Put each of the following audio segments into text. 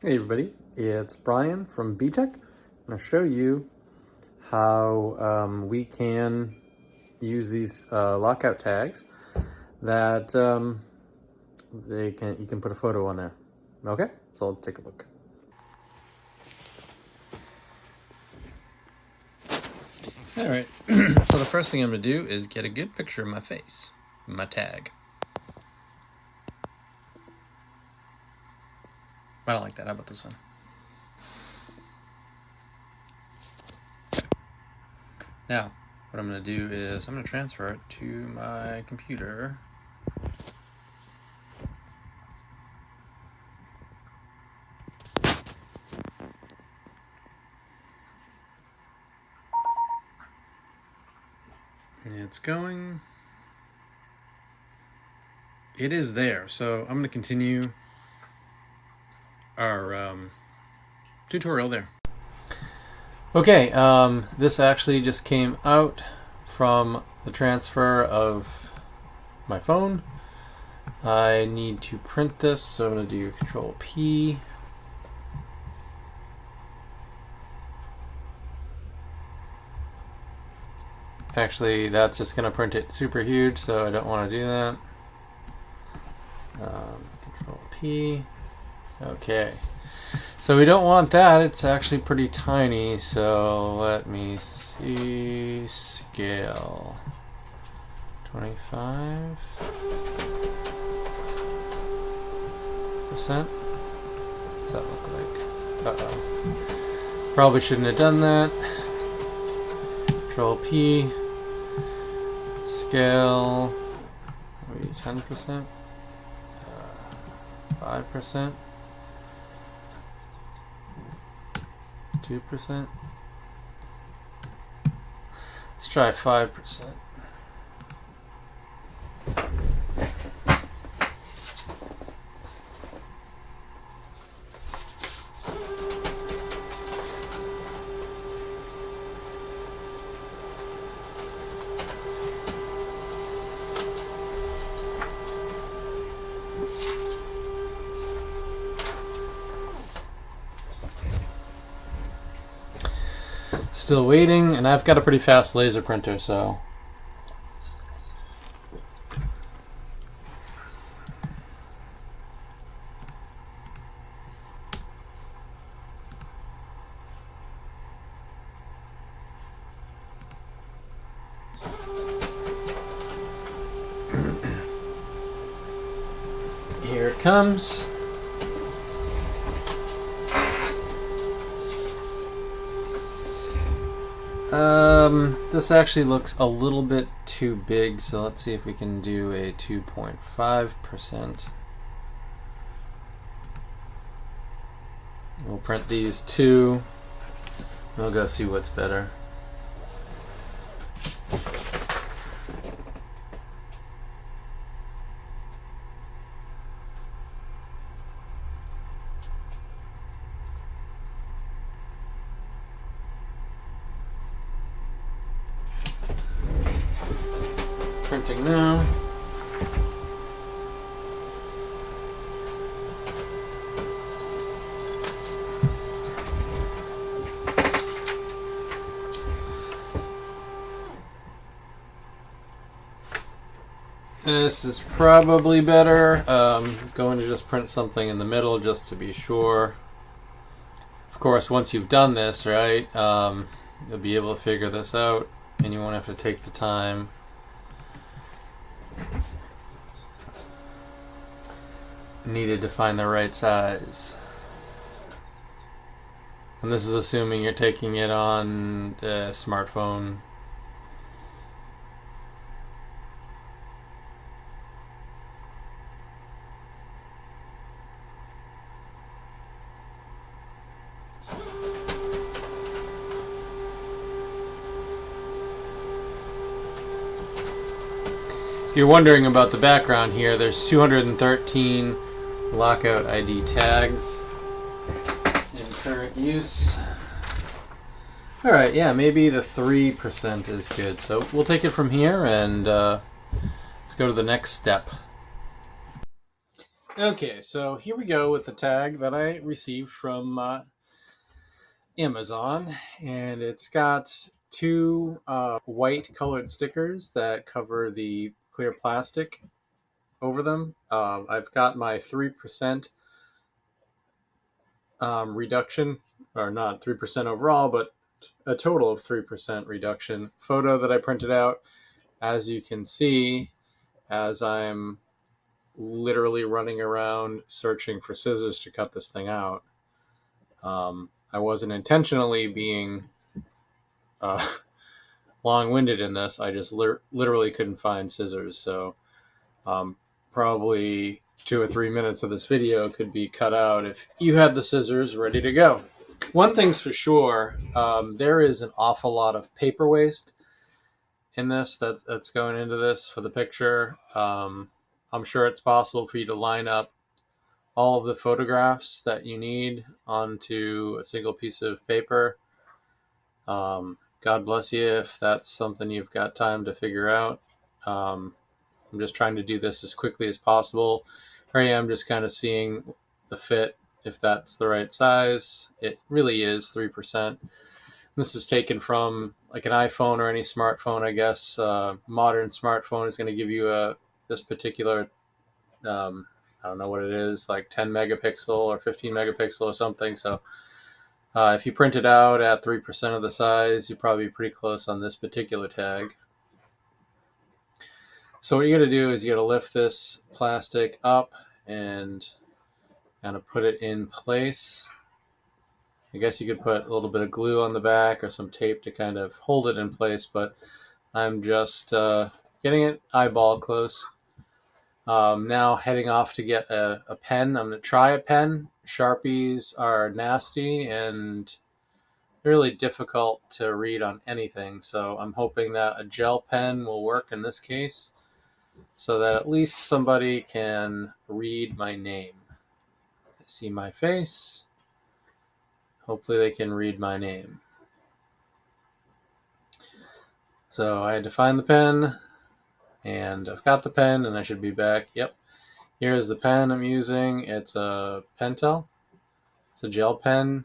Hey everybody, it's Brian from BTech. I'm going to show you how we can use these lockout tags that you can put a photo on there. Okay, so let's take a look. All right, so the first thing I'm going to do is get a good picture of my face, my tag. I don't like that. How about this one? Now, what I'm going to do is I'm going to transfer it to my computer. It's going. It is there, so I'm going to continue our tutorial there. Okay, this actually just came out from the transfer of my phone. I need to print this, so I'm going to do Control P. Actually, that's just going to print it super huge, so I don't want to do that. Control P. Okay. So we don't want that. It's actually pretty tiny, so let me see. Scale 25%. What's that look like? Uh-oh. Probably shouldn't have done that. Control P. Scale maybe 10%. 5%. 2%. Let's try 5%. Still waiting, and I've got a pretty fast laser printer, so here it comes. This actually looks a little bit too big, so let's see if we can do a 2.5%. We'll print these two. We'll go see what's better. Printing now. This is probably better. Going to just print something in the middle just to be sure. Of course, once you've done this, right, you'll be able to figure this out, and you won't have to take the time needed to find the right size. And this is assuming you're taking it on a smartphone. If you're wondering about the background here, there's 213 lockout ID tags in current use. Alright, yeah, maybe the 3% is good. So we'll take it from here and let's go to the next step. Okay, so here we go with the tag that I received from Amazon, and it's got two white colored stickers that cover the clear plastic over them. I've got my 3% reduction, or not 3% overall, but a total of 3% reduction photo that I printed out. As you can see, as I'm literally running around searching for scissors to cut this thing out. I wasn't intentionally being uh, long-winded in this. I just literally couldn't find scissors. So probably 2 or 3 minutes of this video could be cut out if you had the scissors ready to go. One thing's for sure, there is an awful lot of paper waste in this that's going into this for the picture. I'm sure it's possible for you to line up all of the photographs that you need onto a single piece of paper. God bless you if that's something you've got time to figure out. I'm just trying to do this as quickly as possible. Here I am just kind of seeing the fit, if that's the right size. It really is 3%. This is taken from like an iPhone or any smartphone, I guess. Modern smartphone is going to give you this particular, I don't know what it is, like 10 megapixel or 15 megapixel or something. So if you print it out at 3% of the size, you're probably pretty close on this particular tag. So what you got to do is you got to lift this plastic up and kind of put it in place. I guess you could put a little bit of glue on the back or some tape to kind of hold it in place, but I'm just getting it eyeball close. Now heading off to get a pen. I'm going to try a pen. Sharpies are nasty and really difficult to read on anything, so I'm hoping that a gel pen will work in this case so that at least somebody can read my name. They see my face. Hopefully they can read my name. So I had to find the pen, and I've got the pen, and I should be back. Yep. Here's the pen I'm using. It's a Pentel. It's a gel pen.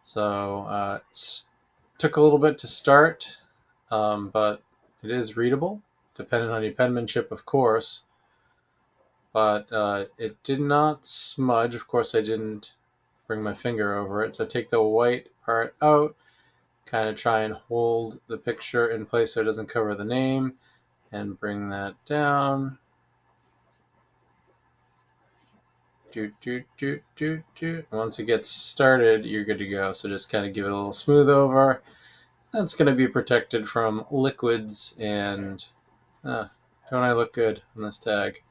So it took a little bit to start, but it is readable, depending on your penmanship, of course. But it did not smudge. Of course, I didn't bring my finger over it. So I take the white part out, kind of try and hold the picture in place so it doesn't cover the name, and bring that down. Once it gets started, you're good to go. So just kind of give it a little smooth over. That's going to be protected from liquids, and don't I look good on this tag?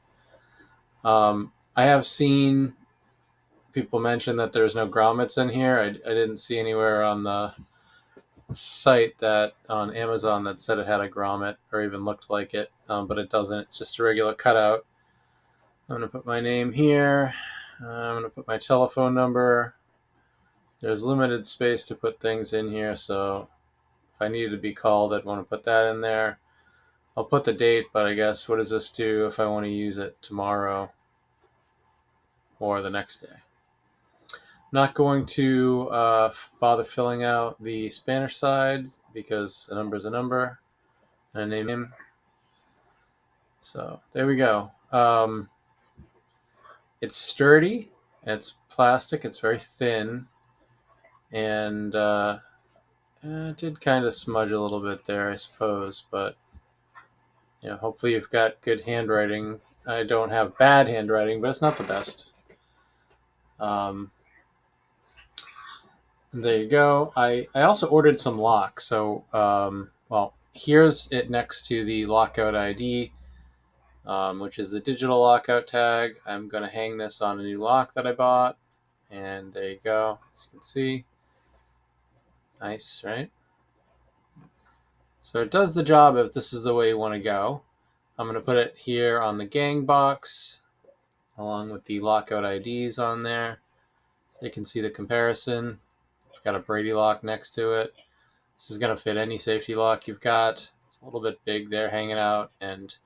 I have seen people mention that there's no grommets in here. I didn't see anywhere on the site that on Amazon that said it had a grommet or even looked like it, but it doesn't. It's just a regular cutout. I'm going to put my name here. I'm going to put my telephone number. There's limited space to put things in here, so if I needed to be called, I'd want to put that in there. I'll put the date, but I guess what does this do if I want to use it tomorrow or the next day? Not going to bother filling out the Spanish side because a number is a number. And name him. So there we go. It's sturdy. It's plastic. It's very thin. And it did kind of smudge a little bit there, I suppose. But hopefully you've got good handwriting. I don't have bad handwriting, but it's not the best. There you go. I also ordered some locks. So, well, here's it next to the LOCKOUT ID, which is the digital lockout tag. I'm going to hang this on a new lock that I bought. And there you go. As you can see. Nice, right? So it does the job if this is the way you want to go. I'm going to put it here on the gang box, along with the LOCKOUT IDs on there. So you can see the comparison. Got a Brady lock next to it. This is going to fit any safety lock you've got. It's a little bit big there hanging out, and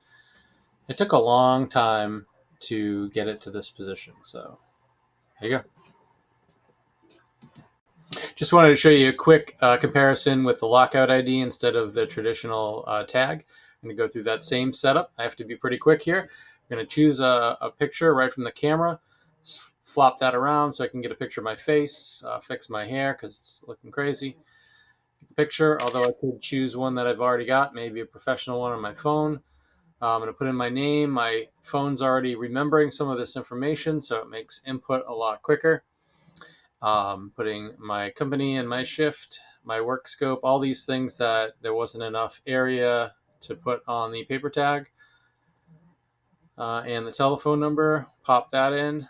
it took a long time to get it to this position. So there you go. Just wanted to show you a quick comparison with the lockout ID instead of the traditional tag. I'm going to go through that same setup. I have to be pretty quick here. I'm going to choose a picture right from the camera, flop that around so I can get a picture of my face, fix my hair because it's looking crazy. Picture, although I could choose one that I've already got, maybe a professional one on my phone. I'm going to put in my name. My phone's already remembering some of this information, so it makes input a lot quicker. Putting my company and my shift, my work scope, all these things that there wasn't enough area to put on the paper tag. And the telephone number, pop that in.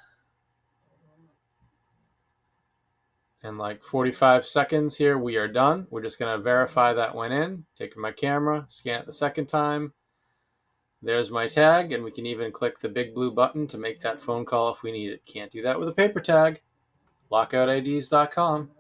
In like 45 seconds here, we are done. We're just going to verify that went in. Taking my camera, scan it the second time. There's my tag, and we can even click the big blue button to make that phone call if we need it. Can't do that with a paper tag. LOCKOUTIDs.com.